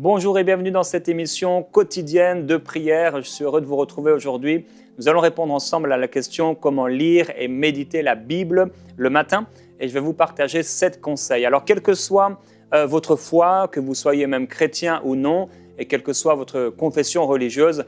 Bonjour et bienvenue dans cette émission quotidienne de prière. Je suis heureux de vous retrouver aujourd'hui. Nous allons répondre ensemble à la question comment lire et méditer la Bible le matin. Et je vais vous partager 7 conseils. Alors, quelle que soit votre foi, que vous soyez même chrétien ou non, et quelle que soit votre confession religieuse,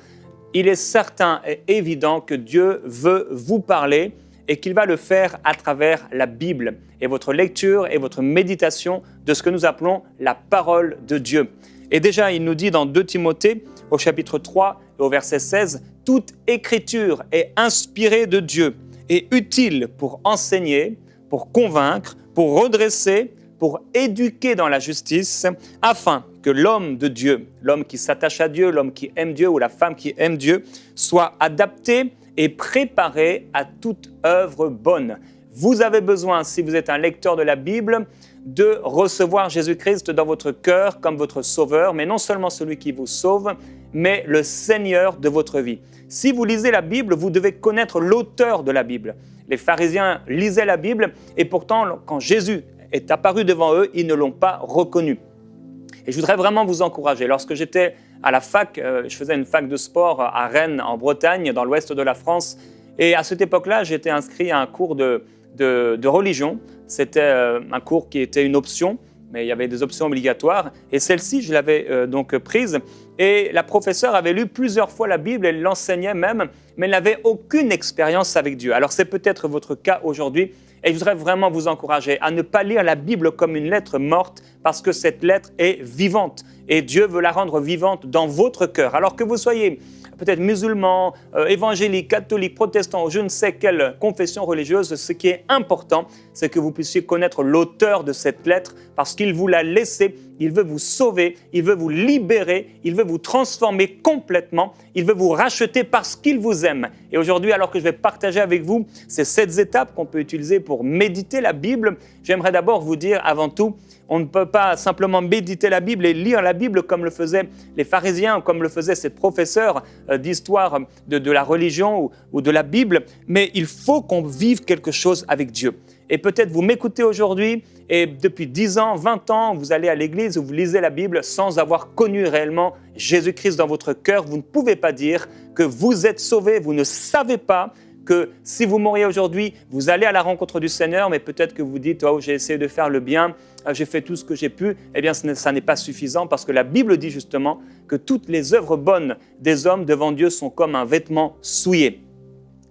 il est certain et évident que Dieu veut vous parler et qu'il va le faire à travers la Bible et votre lecture et votre méditation de ce que nous appelons la parole de Dieu. Et déjà, il nous dit dans 2 Timothée, au chapitre 3 et au verset 16, « Toute écriture est inspirée de Dieu et utile pour enseigner, pour convaincre, pour redresser, pour éduquer dans la justice, afin que l'homme de Dieu, l'homme qui s'attache à Dieu, l'homme qui aime Dieu ou la femme qui aime Dieu, soit adapté et préparé à toute œuvre bonne. » Vous avez besoin, si vous êtes un lecteur de la Bible, de recevoir Jésus-Christ dans votre cœur comme votre sauveur, mais non seulement celui qui vous sauve, mais le Seigneur de votre vie. Si vous lisez la Bible, vous devez connaître l'auteur de la Bible. Les pharisiens lisaient la Bible et pourtant, quand Jésus est apparu devant eux, ils ne l'ont pas reconnu. Et je voudrais vraiment vous encourager. Lorsque j'étais à la fac, je faisais une fac de sport à Rennes, en Bretagne, dans l'ouest de la France. Et à cette époque-là, j'étais inscrit à un cours de religion. C'était un cours qui était une option, mais il y avait des options obligatoires. Et celle-ci, je l'avais donc prise. Et la professeure avait lu plusieurs fois la Bible, elle l'enseignait même, mais elle n'avait aucune expérience avec Dieu. Alors c'est peut-être votre cas aujourd'hui. Et je voudrais vraiment vous encourager à ne pas lire la Bible comme une lettre morte parce que cette lettre est vivante et Dieu veut la rendre vivante dans votre cœur. Alors que vous soyez peut-être musulman, évangélique, catholique, protestant ou je ne sais quelle confession religieuse, ce qui est important, c'est que vous puissiez connaître l'auteur de cette lettre parce qu'il vous l'a laissée. Il veut vous sauver, il veut vous libérer, il veut vous transformer complètement, il veut vous racheter parce qu'il vous aime. Et aujourd'hui, alors que je vais partager avec vous ces 7 étapes qu'on peut utiliser pour méditer la Bible, j'aimerais d'abord vous dire avant tout, on ne peut pas simplement méditer la Bible et lire la Bible comme le faisaient les pharisiens ou comme le faisaient ces professeurs d'histoire de la religion ou de la Bible, mais il faut qu'on vive quelque chose avec Dieu. Et peut-être vous m'écoutez aujourd'hui et depuis 10 ans, 20 ans, vous allez à l'église ou vous lisez la Bible sans avoir connu réellement Jésus-Christ dans votre cœur. Vous ne pouvez pas dire que vous êtes sauvé, vous ne savez pas que si vous mouriez aujourd'hui, vous allez à la rencontre du Seigneur, mais peut-être que vous dites « Oh, j'ai essayé de faire le bien, j'ai fait tout ce que j'ai pu », eh bien, ça n'est pas suffisant parce que la Bible dit justement que toutes les œuvres bonnes des hommes devant Dieu sont comme un vêtement souillé.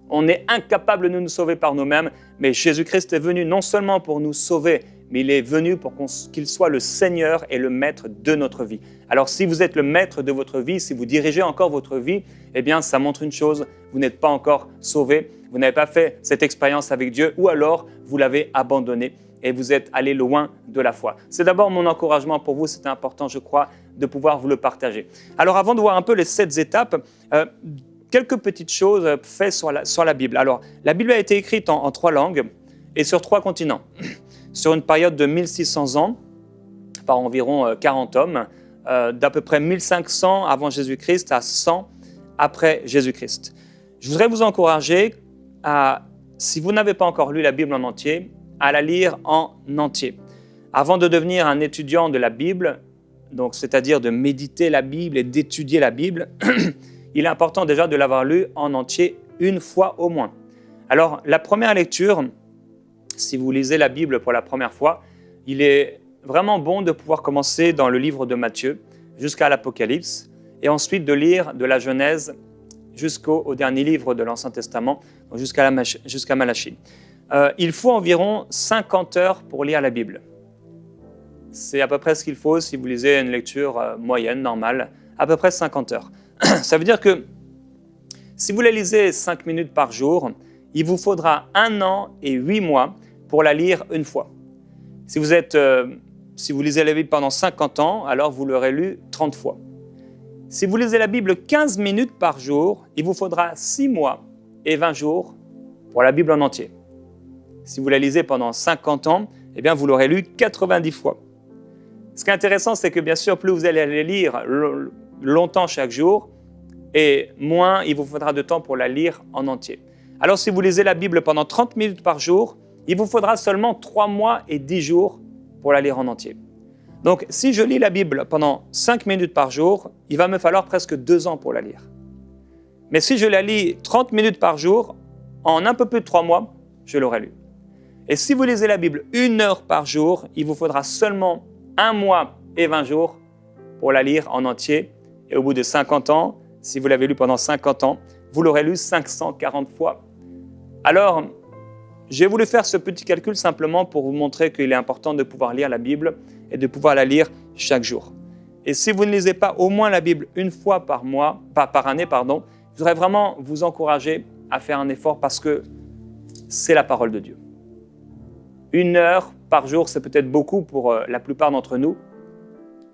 On est incapable de nous sauver par nous-mêmes, mais Jésus-Christ est venu non seulement pour nous sauver, mais il est venu pour qu'il soit le Seigneur et le maître de notre vie. Alors si vous êtes le maître de votre vie, si vous dirigez encore votre vie, eh bien ça montre une chose, vous n'êtes pas encore sauvé, vous n'avez pas fait cette expérience avec Dieu, ou alors vous l'avez abandonné et vous êtes allé loin de la foi. C'est d'abord mon encouragement pour vous, c'est important je crois de pouvoir vous le partager. Alors avant de voir un peu les 7 étapes, quelques petites choses faites sur la Bible. Alors la Bible a été écrite en 3 langues et sur 3 continents. Sur une période de 1600 ans, par environ 40 hommes, d'à peu près 1500 avant Jésus-Christ à 100 après Jésus-Christ. Je voudrais vous encourager à, si vous n'avez pas encore lu la Bible en entier, à la lire en entier. Avant de devenir un étudiant de la Bible, donc c'est-à-dire de méditer la Bible et d'étudier la Bible, il est important déjà de l'avoir lu en entier une fois au moins. Alors, la première lecture, si vous lisez la Bible pour la première fois, il est vraiment bon de pouvoir commencer dans le livre de Matthieu jusqu'à l'Apocalypse et ensuite de lire de la Genèse jusqu'au dernier livre de l'Ancien Testament, jusqu'à Malachie. Il faut environ 50 heures pour lire la Bible. C'est à peu près ce qu'il faut si vous lisez une lecture moyenne, normale, à peu près 50 heures. Ça veut dire que si vous la lisez 5 minutes par jour, il vous faudra 1 an et 8 mois pour la lire une fois. Si vous lisez la Bible pendant 50 ans, alors vous l'aurez lu 30 fois. Si vous lisez la Bible 15 minutes par jour, il vous faudra 6 mois et 20 jours pour la Bible en entier. Si vous la lisez pendant 50 ans, eh bien vous l'aurez lu 90 fois. Ce qui est intéressant, c'est que bien sûr, plus vous allez la lire longtemps chaque jour, et moins il vous faudra de temps pour la lire en entier. Alors si vous lisez la Bible pendant 30 minutes par jour, il vous faudra seulement 3 mois et 10 jours pour la lire en entier. Donc, si je lis la Bible pendant 5 minutes par jour, il va me falloir presque 2 ans pour la lire. Mais si je la lis 30 minutes par jour, en un peu plus de 3 mois, je l'aurai lue. Et si vous lisez la Bible 1 heure par jour, il vous faudra seulement 1 mois et 20 jours pour la lire en entier. Et au bout de 50 ans, si vous l'avez lu pendant 50 ans, vous l'aurez lu 540 fois. Alors, j'ai voulu faire ce petit calcul simplement pour vous montrer qu'il est important de pouvoir lire la Bible et de pouvoir la lire chaque jour. Et si vous ne lisez pas au moins la Bible 1 fois par année, je voudrais vraiment vous encourager à faire un effort parce que c'est la parole de Dieu. 1 heure par jour, c'est peut-être beaucoup pour la plupart d'entre nous,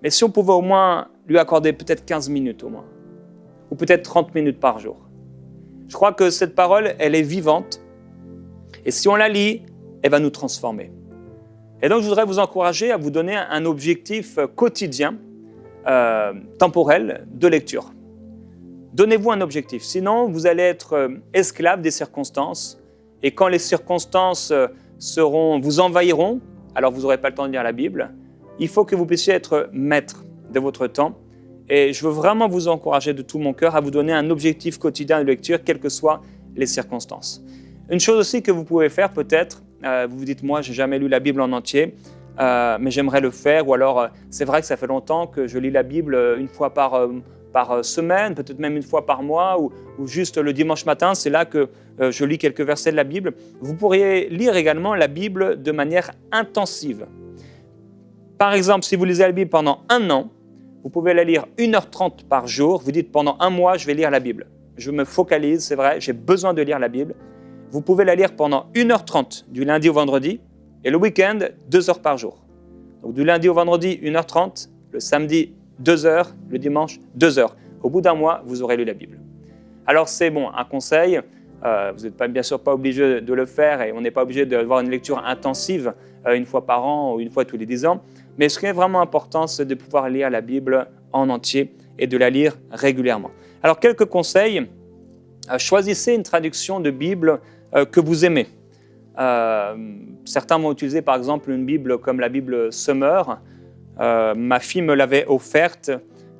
mais si on pouvait au moins lui accorder peut-être 15 minutes au moins, ou peut-être 30 minutes par jour. Je crois que cette parole, elle est vivante, et si on la lit, elle va nous transformer. Et donc, je voudrais vous encourager à vous donner un objectif quotidien, temporel, de lecture. Donnez-vous un objectif, sinon vous allez être esclave des circonstances, et quand les circonstances vous envahiront, alors vous n'aurez pas le temps de lire la Bible. Il faut que vous puissiez être maître de votre temps. Et je veux vraiment vous encourager de tout mon cœur à vous donner un objectif quotidien de lecture, quelles que soient les circonstances. Une chose aussi que vous pouvez faire peut-être, vous vous dites, moi, je n'ai jamais lu la Bible en entier, mais j'aimerais le faire. Ou alors, c'est vrai que ça fait longtemps que je lis la Bible 1 fois par semaine, peut-être même 1 fois par mois, ou juste le dimanche matin, c'est là que je lis quelques versets de la Bible. Vous pourriez lire également la Bible de manière intensive. Par exemple, si vous lisez la Bible pendant 1 an, vous pouvez la lire 1h30 par jour. Vous dites, pendant 1 mois, je vais lire la Bible. Je me focalise, c'est vrai, j'ai besoin de lire la Bible. Vous pouvez la lire pendant 1h30 du lundi au vendredi et le week-end, 2 heures par jour. Donc du lundi au vendredi, 1h30, le samedi, 2 heures, le dimanche, 2 heures. Au bout d'1 mois, vous aurez lu la Bible. Alors c'est un conseil. Vous n'êtes bien sûr pas obligé de le faire et on n'est pas obligé d'avoir une lecture intensive 1 fois par an ou 1 fois tous les 10 ans. Mais ce qui est vraiment important, c'est de pouvoir lire la Bible en entier et de la lire régulièrement. Alors quelques conseils. Choisissez une traduction de Bible que vous aimez. Certains vont utiliser par exemple une Bible comme la Bible Summer. Ma fille me l'avait offerte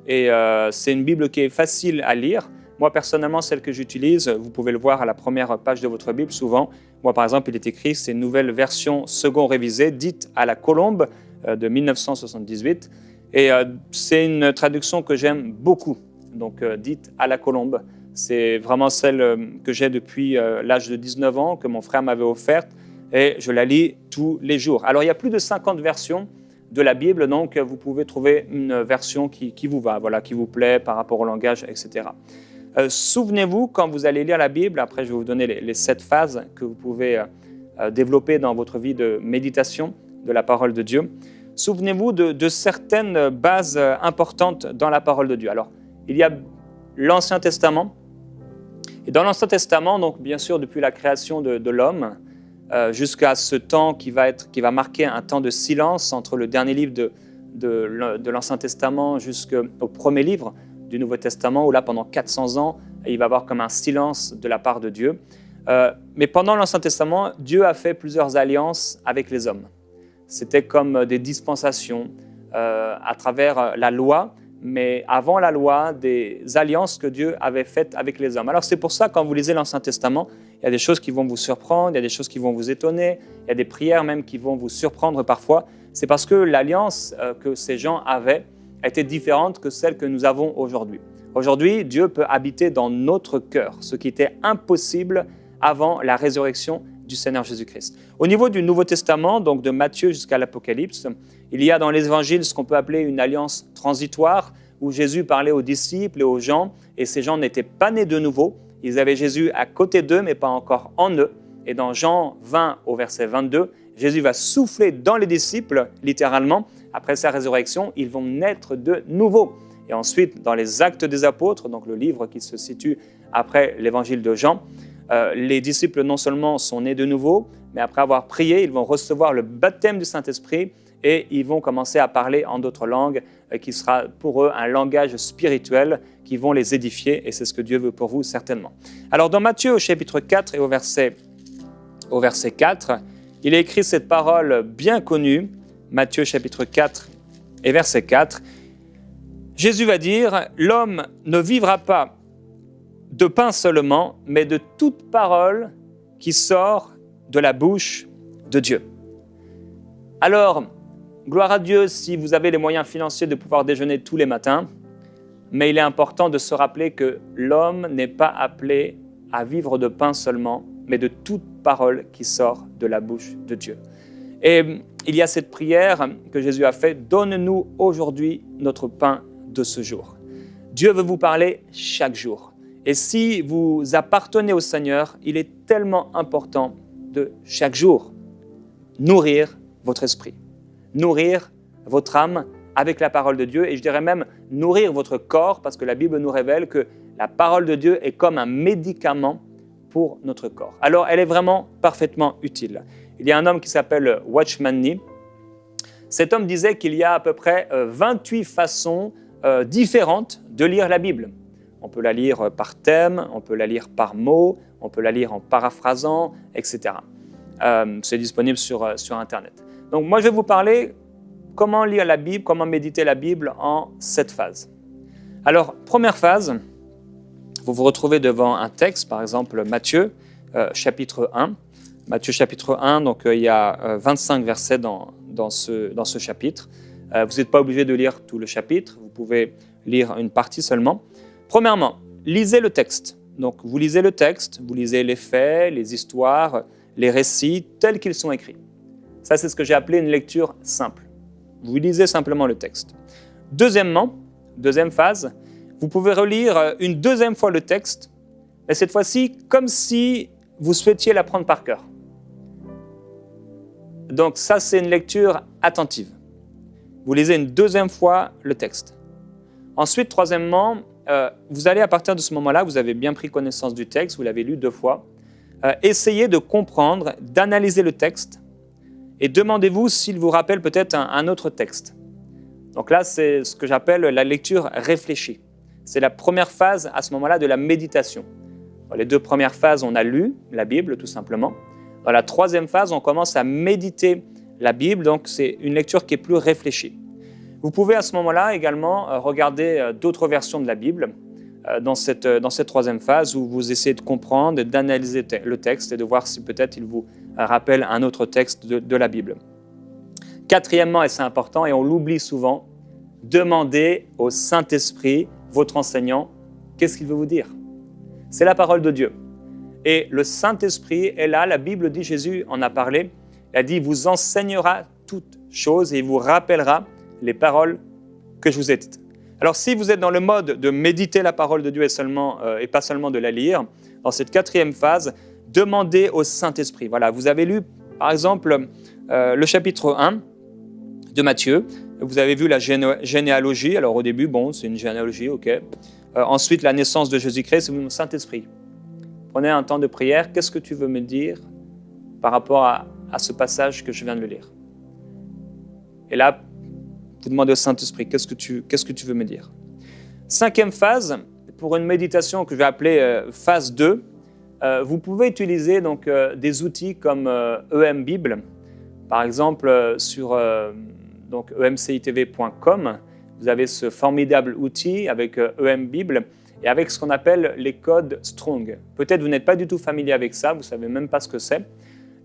et c'est une Bible qui est facile à lire. Moi, personnellement, celle que j'utilise, vous pouvez le voir à la première page de votre Bible souvent. Moi, par exemple, il est écrit, c'est une nouvelle version second révisée, dite à la Colombe de 1978. Et c'est une traduction que j'aime beaucoup, donc dite à la Colombe. C'est vraiment celle que j'ai depuis l'âge de 19 ans, que mon frère m'avait offerte, et je la lis tous les jours. Alors, il y a plus de 50 versions de la Bible, donc vous pouvez trouver une version qui vous va, qui vous plaît par rapport au langage, etc. Souvenez-vous, quand vous allez lire la Bible, après je vais vous donner les 7 phases que vous pouvez développer dans votre vie de méditation de la parole de Dieu. Souvenez-vous de certaines bases importantes dans la parole de Dieu. Alors, il y a l'Ancien Testament. Et dans l'Ancien Testament, donc bien sûr depuis la création de l'homme, jusqu'à ce temps qui va marquer un temps de silence entre le dernier livre de l'Ancien Testament jusqu'au premier livre du Nouveau Testament, où là, pendant 400 ans, il va y avoir comme un silence de la part de Dieu. Mais pendant l'Ancien Testament, Dieu a fait plusieurs alliances avec les hommes. C'était comme des dispensations à travers la loi, mais avant la loi, des alliances que Dieu avait faites avec les hommes. Alors c'est pour ça, quand vous lisez l'Ancien Testament, il y a des choses qui vont vous surprendre, il y a des choses qui vont vous étonner, il y a des prières même qui vont vous surprendre parfois. C'est parce que l'alliance que ces gens avaient était différente que celle que nous avons aujourd'hui. Aujourd'hui, Dieu peut habiter dans notre cœur, ce qui était impossible avant la résurrection du Seigneur Jésus-Christ. Au niveau du Nouveau Testament, donc de Matthieu jusqu'à l'Apocalypse, il y a dans les évangiles ce qu'on peut appeler une alliance transitoire, où Jésus parlait aux disciples et aux gens, et ces gens n'étaient pas nés de nouveau. Ils avaient Jésus à côté d'eux, mais pas encore en eux. Et dans Jean 20 au verset 22, Jésus va souffler dans les disciples, littéralement. Après sa résurrection, ils vont naître de nouveau. Et ensuite, dans les Actes des Apôtres, donc le livre qui se situe après l'évangile de Jean, les disciples non seulement sont nés de nouveau, mais après avoir prié, ils vont recevoir le baptême du Saint-Esprit et ils vont commencer à parler en d'autres langues, qui sera pour eux un langage spirituel qui vont les édifier, et c'est ce que Dieu veut pour vous certainement. Alors dans Matthieu au chapitre 4 et au verset 4, il est écrit cette parole bien connue, Matthieu chapitre 4 et verset 4. Jésus va dire « L'homme ne vivra pas de pain seulement, mais de toute parole qui sort de la bouche de Dieu. » Alors, gloire à Dieu si vous avez les moyens financiers de pouvoir déjeuner tous les matins, mais il est important de se rappeler que l'homme n'est pas appelé à vivre de pain seulement, mais de toute parole qui sort de la bouche de Dieu. Et il y a cette prière que Jésus a faite, « Donne-nous aujourd'hui notre pain de ce jour. » Dieu veut vous parler chaque jour. Et si vous appartenez au Seigneur, il est tellement important de chaque jour nourrir votre esprit, nourrir votre âme avec la parole de Dieu, et je dirais même nourrir votre corps, parce que la Bible nous révèle que la parole de Dieu est comme un médicament pour notre corps. Alors, elle est vraiment parfaitement utile. Il y a un homme qui s'appelle Watchman Nee. Cet homme disait qu'il y a à peu près 28 façons différentes de lire la Bible. On peut la lire par thème, on peut la lire par mot, on peut la lire en paraphrasant, etc. C'est disponible sur Internet. Donc, moi, je vais vous parler comment lire la Bible, comment méditer la Bible en 7 phases. Alors, première phase, vous vous retrouvez devant un texte, par exemple Matthieu, chapitre 1. Matthieu chapitre 1, donc il y a 25 versets dans ce chapitre. Vous n'êtes pas obligé de lire tout le chapitre, vous pouvez lire une partie seulement. Premièrement, lisez le texte. Donc, vous lisez le texte, vous lisez les faits, les histoires, les récits tels qu'ils sont écrits. Ça, c'est ce que j'ai appelé une lecture simple. Vous lisez simplement le texte. Deuxièmement, deuxième phase, vous pouvez relire une deuxième fois le texte, mais cette fois-ci comme si vous souhaitiez l'apprendre par cœur. Donc ça, c'est une lecture attentive. Vous lisez une deuxième fois le texte. Ensuite, troisièmement, vous allez à partir de ce moment-là, vous avez bien pris connaissance du texte, vous l'avez lu 2 fois, essayez de comprendre, d'analyser le texte et demandez-vous s'il vous rappelle peut-être un autre texte. Donc là, c'est ce que j'appelle la lecture réfléchie. C'est la première phase à ce moment-là de la méditation. Dans les 2 premières phases, on a lu la Bible tout simplement. Dans la 3e phase, on commence à méditer la Bible, donc c'est une lecture qui est plus réfléchie. Vous pouvez à ce moment-là également regarder d'autres versions de la Bible dans cette 3e phase où vous essayez de comprendre et d'analyser le texte et de voir si peut-être il vous rappelle un autre texte de la Bible. 4e, et c'est important et on l'oublie souvent, demandez au Saint-Esprit, votre enseignant, qu'est-ce qu'il veut vous dire. C'est la parole de Dieu. Et le Saint-Esprit est là, la Bible dit, Jésus en a parlé, il a dit, il vous enseignera toutes choses et il vous rappellera les paroles que je vous ai dites. Alors si vous êtes dans le mode de méditer la parole de Dieu et pas seulement de la lire, dans cette 4e phase, demandez au Saint-Esprit. Voilà, vous avez lu par exemple le chapitre 1 de Matthieu, vous avez vu la généalogie, alors au début, bon, c'est une généalogie, ok. Ensuite, la naissance de Jésus-Christ, c'est le Saint-Esprit. Prenez un temps de prière, qu'est-ce que tu veux me dire par rapport à ce passage que je viens de lire? Et là, vous demandez au Saint-Esprit, qu'est-ce que tu veux me dire? 5e phase, pour une méditation que je vais appeler phase 2, vous pouvez utiliser donc, des outils comme EM Bible. Par exemple, sur donc, emcitv.com, vous avez ce formidable outil avec EM Bible et avec ce qu'on appelle les codes Strong. Peut-être vous n'êtes pas du tout familier avec ça, vous ne savez même pas ce que c'est.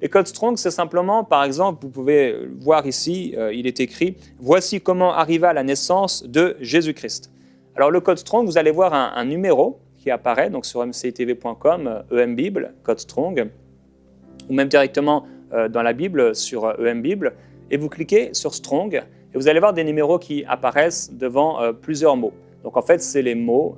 Les codes Strong, c'est simplement, par exemple, vous pouvez voir ici, il est écrit « Voici comment arriva à la naissance de Jésus-Christ ». Alors le code Strong, vous allez voir un numéro qui apparaît donc sur mcitv.com, EM Bible, code Strong, ou même directement dans la Bible sur EM Bible, et vous cliquez sur Strong, et vous allez voir des numéros qui apparaissent devant plusieurs mots. Donc en fait, c'est les mots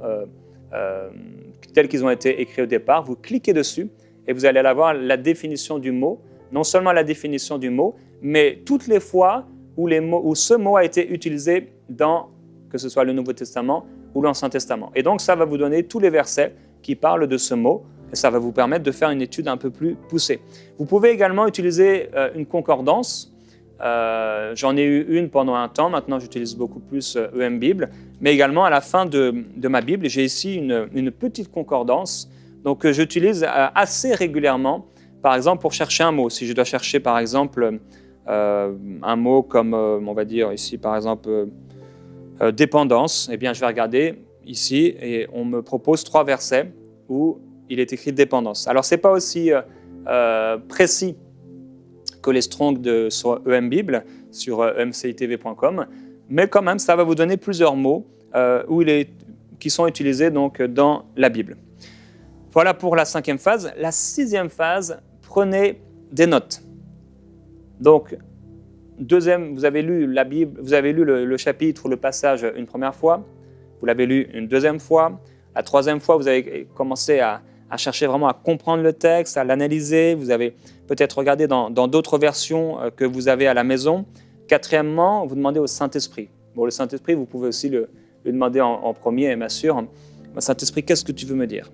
tels qu'ils ont été écrits au départ. Vous cliquez dessus, et vous allez avoir la définition du mot, non seulement la définition du mot, mais toutes les fois où ce mot a été utilisé dans, que ce soit le Nouveau Testament ou l'Ancien Testament. Et donc, ça va vous donner tous les versets qui parlent de ce mot, et ça va vous permettre de faire une étude un peu plus poussée. Vous pouvez également utiliser une concordance. J'en ai eu une pendant un temps, maintenant j'utilise beaucoup plus EM Bible, mais également à la fin de ma Bible, j'ai ici une petite concordance donc, j'utilise assez régulièrement, par exemple, pour chercher un mot. Si je dois chercher, par exemple, un mot comme, on va dire ici par exemple, dépendance, eh bien je vais regarder ici et on me propose 3 versets où il est écrit dépendance. Alors ce n'est pas aussi précis que les Strong sur EM Bible, sur emcitv.com, mais quand même ça va vous donner plusieurs mots qui sont utilisés donc dans la Bible. Voilà pour la 5e phase. La 6e phase, prenez des notes. Donc, vous avez lu la Bible, vous avez lu le chapitre ou le passage une première fois, vous l'avez lu une deuxième fois, la 3e fois, vous avez commencé à chercher vraiment à comprendre le texte, à l'analyser, vous avez peut-être regardé dans d'autres versions que vous avez à la maison. 4e, vous demandez au Saint-Esprit. Bon, le Saint-Esprit, vous pouvez aussi lui demander en premier, et m'assure, Saint-Esprit, qu'est-ce que tu veux me dire ?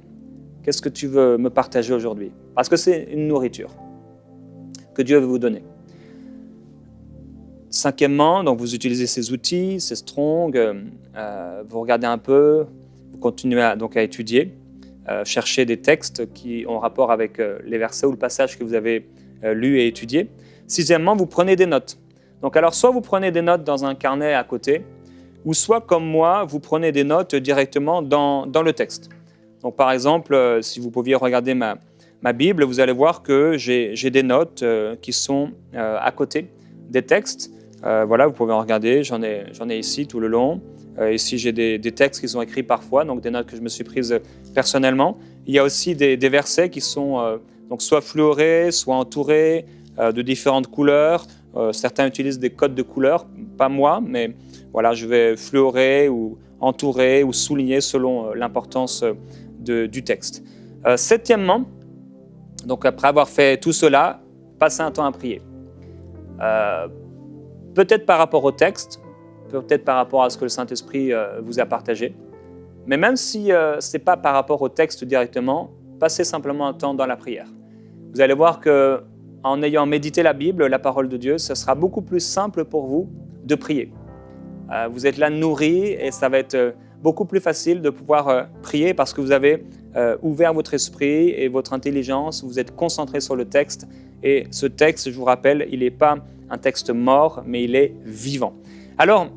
Qu'est-ce que tu veux me partager aujourd'hui ? Parce que c'est une nourriture que Dieu veut vous donner. 5e, donc vous utilisez ces outils, ces Strong, vous regardez un peu, vous continuez à étudier, chercher des textes qui ont rapport avec les versets ou le passage que vous avez lu et étudié. 6e, vous prenez des notes. Donc alors, soit vous prenez des notes dans un carnet à côté, ou soit, comme moi, vous prenez des notes directement dans le texte. Donc par exemple, si vous pouviez regarder ma Bible, vous allez voir que j'ai des notes qui sont à côté des textes. Voilà, vous pouvez en regarder, j'en ai ici tout le long. Ici, j'ai des textes qui sont écrits parfois, donc des notes que je me suis prises personnellement. Il y a aussi des versets qui sont donc soit fluorés, soit entourés de différentes couleurs. Certains utilisent des codes de couleurs, pas moi, mais voilà, je vais fluorer ou entourer ou souligner selon l'importance du texte. 7e, donc après avoir fait tout cela, passez un temps à prier. Peut-être par rapport au texte, peut-être par rapport à ce que le Saint-Esprit vous a partagé, mais même si ce n'est pas par rapport au texte directement, passez simplement un temps dans la prière. Vous allez voir qu'en ayant médité la Bible, la parole de Dieu, ce sera beaucoup plus simple pour vous de prier. Vous êtes là nourri et ça va être beaucoup plus facile de pouvoir prier parce que vous avez ouvert votre esprit et votre intelligence, vous êtes concentré sur le texte et ce texte, je vous rappelle, il n'est pas un texte mort, mais il est vivant. Alors,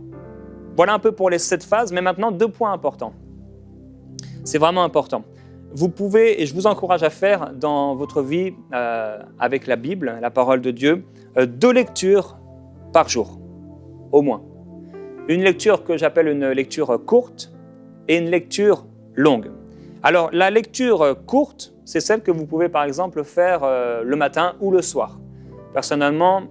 voilà un peu pour les 7 phases, mais maintenant 2 points importants. C'est vraiment important. Vous pouvez, et je vous encourage à faire dans votre vie avec la Bible, la parole de Dieu, 2 lectures par jour, au moins. Une lecture que j'appelle une lecture courte et une lecture longue. Alors, la lecture courte, c'est celle que vous pouvez par exemple faire le matin ou le soir. Personnellement,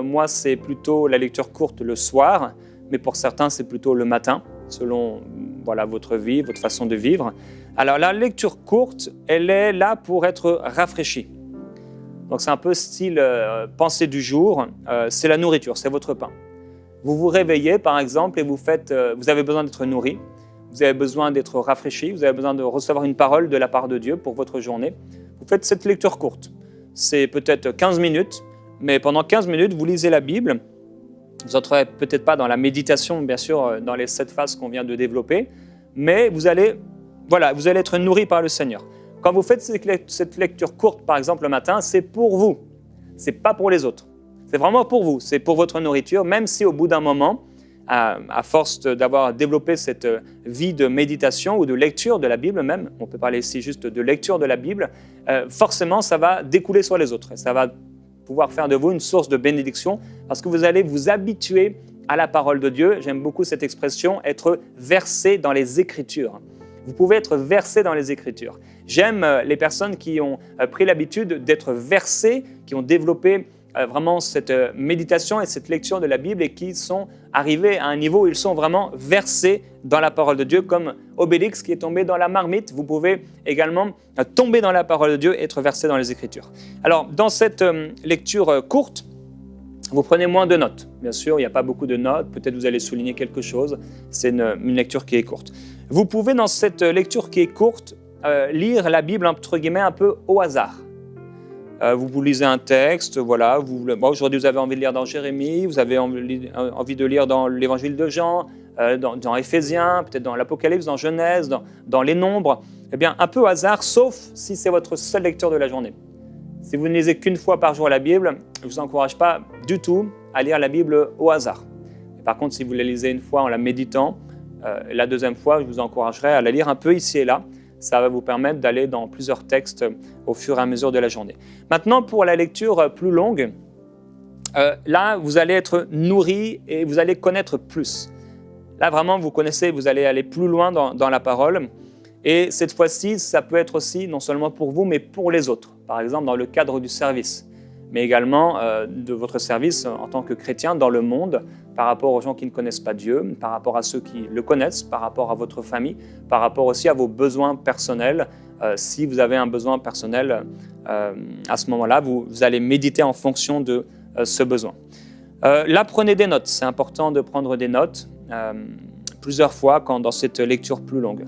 moi, c'est plutôt la lecture courte le soir, mais pour certains, c'est plutôt le matin, selon votre vie, votre façon de vivre. Alors, la lecture courte, elle est là pour être rafraîchie. Donc, c'est un peu style pensée du jour, c'est la nourriture, c'est votre pain. Vous vous réveillez, par exemple, et vous avez besoin d'être nourri, vous avez besoin d'être rafraîchi, vous avez besoin de recevoir une parole de la part de Dieu pour votre journée. Vous faites cette lecture courte. C'est peut-être 15 minutes, mais pendant 15 minutes, vous lisez la Bible. Vous n'entrez peut-être pas dans la méditation, bien sûr, dans les 7 phases qu'on vient de développer, mais vous allez être nourri par le Seigneur. Quand vous faites cette lecture courte, par exemple, le matin, c'est pour vous. Ce n'est pas pour les autres. C'est vraiment pour vous, c'est pour votre nourriture, même si au bout d'un moment, à force d'avoir développé cette vie de méditation ou de lecture de la Bible même, on peut parler ici juste de lecture de la Bible, forcément ça va découler sur les autres et ça va pouvoir faire de vous une source de bénédiction parce que vous allez vous habituer à la parole de Dieu. J'aime beaucoup cette expression, être versé dans les Écritures. Vous pouvez être versé dans les Écritures. J'aime les personnes qui ont pris l'habitude d'être versées, qui ont développé vraiment cette méditation et cette lecture de la Bible et qui sont arrivés à un niveau où ils sont vraiment versés dans la parole de Dieu, comme Obélix qui est tombé dans la marmite. Vous pouvez également tomber dans la parole de Dieu et être versé dans les Écritures. Alors, dans cette lecture courte, vous prenez moins de notes. Bien sûr, il n'y a pas beaucoup de notes. Peut-être vous allez souligner quelque chose. C'est une lecture qui est courte. Vous pouvez, dans cette lecture qui est courte, lire la Bible, entre guillemets, un peu au hasard. Vous lisez un texte, voilà. Aujourd'hui, vous avez envie de lire dans Jérémie, vous avez envie de lire dans l'Évangile de Jean, dans Éphésiens, peut-être dans l'Apocalypse, dans Genèse, dans les Nombres. Eh bien, un peu au hasard, sauf si c'est votre seule lecture de la journée. Si vous ne lisez qu'une fois par jour la Bible, je ne vous encourage pas du tout à lire la Bible au hasard. Par contre, si vous la lisez une fois en la méditant, la deuxième fois, je vous encouragerai à la lire un peu ici et là. Ça va vous permettre d'aller dans plusieurs textes au fur et à mesure de la journée. Maintenant, pour la lecture plus longue, là, vous allez être nourri et vous allez connaître plus. Là, vraiment, vous connaissez, vous allez aller plus loin dans la parole. Et cette fois-ci, ça peut être aussi, non seulement pour vous, mais pour les autres. Par exemple, dans le cadre du service, mais également de votre service en tant que chrétien dans le monde, par rapport aux gens qui ne connaissent pas Dieu, par rapport à ceux qui le connaissent, par rapport à votre famille, par rapport aussi à vos besoins personnels. Si vous avez un besoin personnel, à ce moment-là, vous allez méditer en fonction de ce besoin. Là, prenez des notes. C'est important de prendre des notes plusieurs fois dans cette lecture plus longue.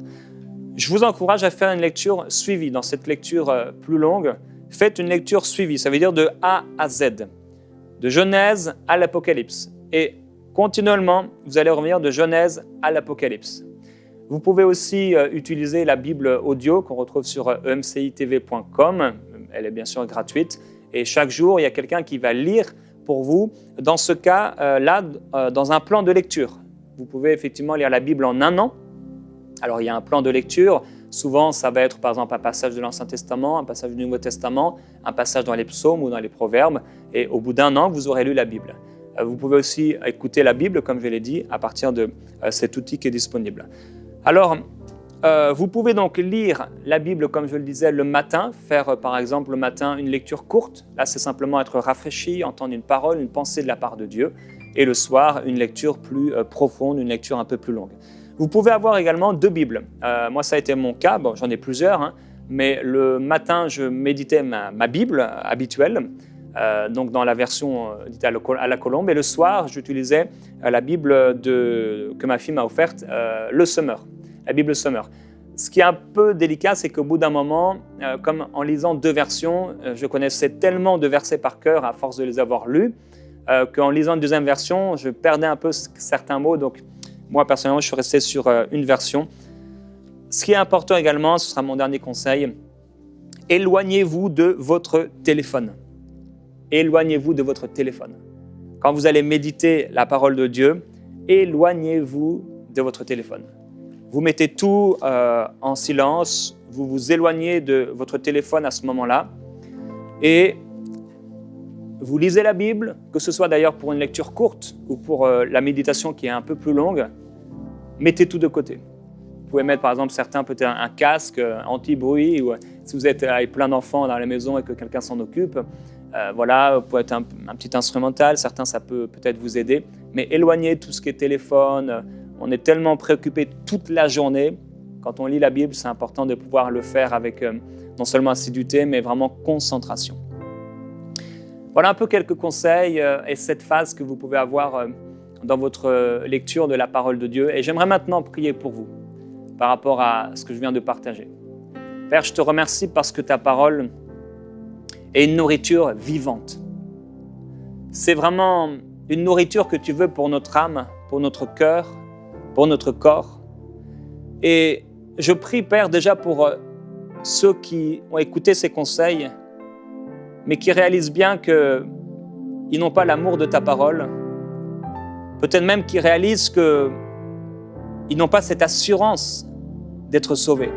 Je vous encourage à faire une lecture suivie. Dans cette lecture plus longue, faites une lecture suivie. Ça veut dire de A à Z, de Genèse à l'Apocalypse. Et continuellement, vous allez revenir de Genèse à l'Apocalypse. Vous pouvez aussi utiliser la Bible audio qu'on retrouve sur emcitv.com. Elle est bien sûr gratuite. Et chaque jour, il y a quelqu'un qui va lire pour vous. Dans ce cas-là, dans un plan de lecture. Vous pouvez effectivement lire la Bible en un an. Alors, il y a un plan de lecture. Souvent, ça va être par exemple un passage de l'Ancien Testament, un passage du Nouveau Testament, un passage dans les psaumes ou dans les proverbes. Et au bout d'un an, vous aurez lu la Bible. Vous pouvez aussi écouter la Bible, comme je l'ai dit, à partir de cet outil qui est disponible. Alors, vous pouvez donc lire la Bible, comme je le disais, le matin, faire par exemple le matin une lecture courte. Là, c'est simplement être rafraîchi, entendre une parole, une pensée de la part de Dieu. Et le soir, une lecture plus profonde, une lecture un peu plus longue. Vous pouvez avoir également deux Bibles. Moi, ça a été mon cas. Bon, j'en ai plusieurs, mais le matin, je méditais ma Bible habituelle, donc dans la version dite à la colombe. Et le soir, j'utilisais la Bible que ma fille m'a offerte, le Summer, la Bible Summer. Ce qui est un peu délicat, c'est qu'au bout d'un moment, comme en lisant deux versions, je connaissais tellement de versets par cœur à force de les avoir lus, qu'en lisant une deuxième version, je perdais un peu certains mots. Donc, moi, personnellement, je suis resté sur une version. Ce qui est important également, ce sera mon dernier conseil, éloignez-vous de votre téléphone. Éloignez-vous de votre téléphone. Quand vous allez méditer la parole de Dieu, éloignez-vous de votre téléphone. Vous mettez tout en silence, vous vous éloignez de votre téléphone à ce moment-là et vous lisez la Bible, que ce soit d'ailleurs pour une lecture courte ou pour la méditation qui est un peu plus longue, mettez tout de côté. Vous pouvez mettre par exemple certains peut-être un casque anti-bruit ou si vous êtes avec plein d'enfants dans la maison et que quelqu'un s'en occupe, voilà, vous pouvez être un petit instrumental, certains ça peut peut-être vous aider, mais éloignez tout ce qui est téléphone. On est tellement préoccupé toute la journée. Quand on lit la Bible, c'est important de pouvoir le faire avec non seulement assiduité, mais vraiment concentration. Voilà un peu quelques conseils et cette phase que vous pouvez avoir dans votre lecture de la parole de Dieu. Et j'aimerais maintenant prier pour vous par rapport à ce que je viens de partager. Père, je te remercie parce que ta parole est une nourriture vivante. C'est vraiment une nourriture que tu veux pour notre âme, pour notre cœur, pour notre corps. Et je prie, Père, déjà pour ceux qui ont écouté ces conseils, mais qui réalisent bien qu'ils n'ont pas l'amour de ta parole. Peut-être même qu'ils réalisent qu'ils n'ont pas cette assurance d'être sauvés.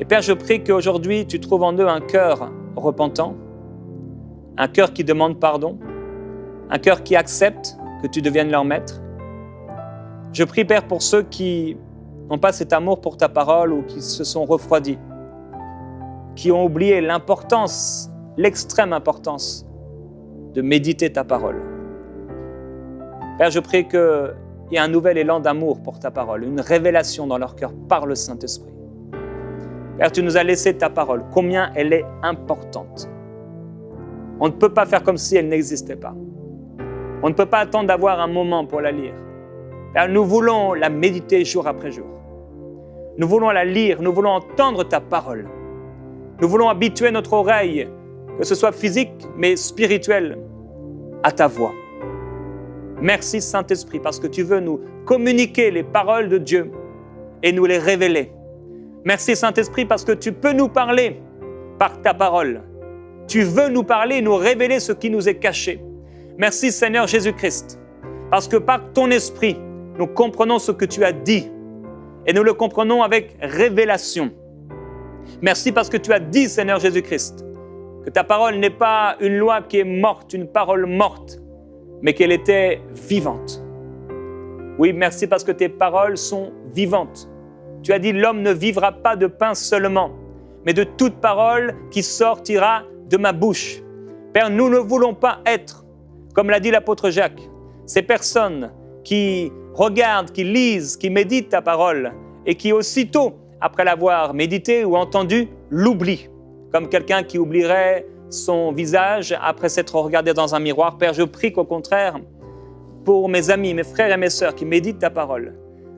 Et Père, je prie qu'aujourd'hui, tu trouves en eux un cœur repentant, un cœur qui demande pardon, un cœur qui accepte que tu deviennes leur maître. Je prie, Père, pour ceux qui n'ont pas cet amour pour ta parole ou qui se sont refroidis, qui ont oublié l'importance, l'extrême importance de méditer ta parole. Père, je prie qu'il y ait un nouvel élan d'amour pour ta parole, une révélation dans leur cœur par le Saint-Esprit. Père, tu nous as laissé ta parole, combien elle est importante. On ne peut pas faire comme si elle n'existait pas. On ne peut pas attendre d'avoir un moment pour la lire. Père, nous voulons la méditer jour après jour. Nous voulons la lire, nous voulons entendre ta parole. Nous voulons habituer notre oreille, que ce soit physique, mais spirituelle, à ta voix. Merci Saint-Esprit, parce que tu veux nous communiquer les paroles de Dieu et nous les révéler. Merci Saint-Esprit, parce que tu peux nous parler par ta parole Tu veux nous parler, nous révéler ce qui nous est caché. Merci Seigneur Jésus-Christ, parce que par ton esprit, nous comprenons ce que tu as dit et nous le comprenons avec révélation. Merci parce que tu as dit, Seigneur Jésus-Christ, que ta parole n'est pas une loi qui est morte, une parole morte, mais qu'elle était vivante. Oui, merci parce que tes paroles sont vivantes. Tu as dit, l'homme ne vivra pas de pain seulement, mais de toute parole qui sortira de ma bouche. Père, nous ne voulons pas être, comme l'a dit l'apôtre Jacques, ces personnes qui regardent, qui lisent, qui méditent ta parole et qui aussitôt, après l'avoir médité ou entendu, l'oublient, comme quelqu'un qui oublierait son visage après s'être regardé dans un miroir. Père, je prie qu'au contraire, pour mes amis, mes frères et mes sœurs qui méditent ta parole,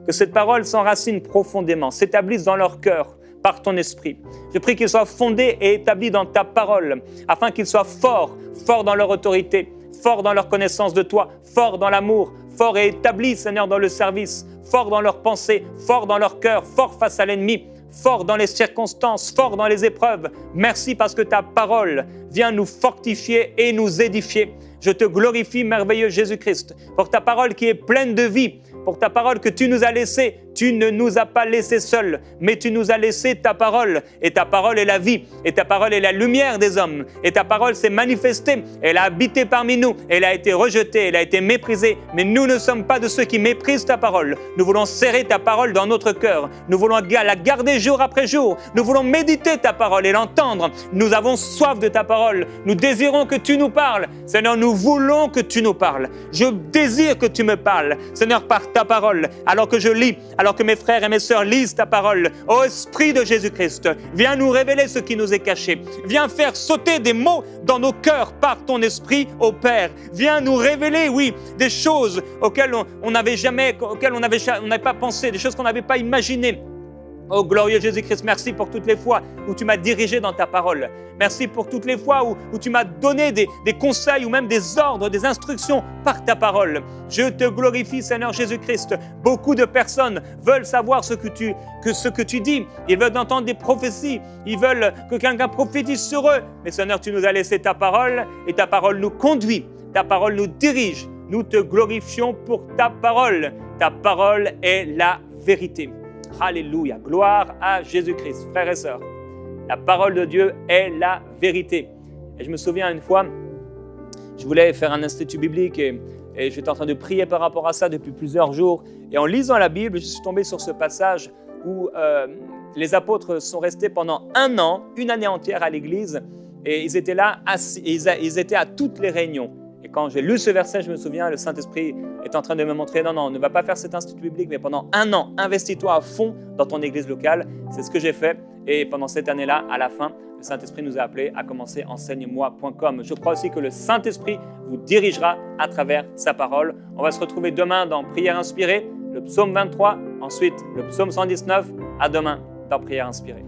que cette parole s'enracine profondément, s'établisse dans leur cœur par ton esprit. Je prie qu'ils soient fondés et établis dans ta parole, afin qu'ils soient forts dans leur autorité, forts dans leur connaissance de toi, forts dans l'amour, forts et établis, Seigneur, dans le service, forts dans leurs pensées, forts dans leur cœur, forts face à l'ennemi, forts dans les circonstances, forts dans les épreuves. Merci parce que ta parole vient nous fortifier et nous édifier. Je te glorifie, merveilleux Jésus-Christ, pour ta parole qui est pleine de vie, pour ta parole que tu nous as laissée. Tu ne nous as pas laissés seuls, mais tu nous as laissé ta parole. Et ta parole est la vie, et ta parole est la lumière des hommes. Et ta parole s'est manifestée, elle a habité parmi nous, elle a été rejetée, elle a été méprisée. Mais nous ne sommes pas de ceux qui méprisent ta parole. Nous voulons serrer ta parole dans notre cœur. Nous voulons la garder jour après jour. Nous voulons méditer ta parole et l'entendre. Nous avons soif de ta parole. Nous désirons que tu nous parles. Seigneur, nous voulons que tu nous parles. Je désire que tu me parles, Seigneur, par ta parole. Alors que je lis, alors que mes frères et mes sœurs lisent ta parole, ô Esprit de Jésus-Christ, viens nous révéler ce qui nous est caché. Viens faire sauter des mots dans nos cœurs par ton Esprit, ô Père. Viens nous révéler, oui, des choses auxquelles on n'avait pas pensé, des choses qu'on n'avait pas imaginées. Oh glorieux Jésus-Christ, merci pour toutes les fois où tu m'as dirigé dans ta parole. Merci pour toutes les fois où tu m'as donné des conseils ou même des ordres, des instructions par ta parole. Je te glorifie, Seigneur Jésus-Christ. Beaucoup de personnes veulent savoir ce que tu dis. Ils veulent entendre des prophéties. Ils veulent que quelqu'un prophétise sur eux. Mais Seigneur, tu nous as laissé ta parole et ta parole nous conduit. Ta parole nous dirige. Nous te glorifions pour ta parole. Ta parole est la vérité. Alléluia, gloire à Jésus-Christ. Frères et sœurs, la parole de Dieu est la vérité. Et je me souviens une fois, je voulais faire un institut biblique et j'étais en train de prier par rapport à ça depuis plusieurs jours. Et en lisant la Bible, je suis tombé sur ce passage où les apôtres sont restés pendant 1 an, une année entière à l'église, et ils étaient là, ils étaient à toutes les réunions. Et quand j'ai lu ce verset, je me souviens, le Saint-Esprit est en train de me montrer, non, ne va pas faire cet institut biblique, mais pendant 1 an, investis-toi à fond dans ton église locale. C'est ce que j'ai fait. Et pendant cette année-là, à la fin, le Saint-Esprit nous a appelés à commencer enseigne-moi.com. Je crois aussi que le Saint-Esprit vous dirigera à travers sa parole. On va se retrouver demain dans Prière inspirée, le psaume 23, ensuite le psaume 119. À demain dans Prière inspirée.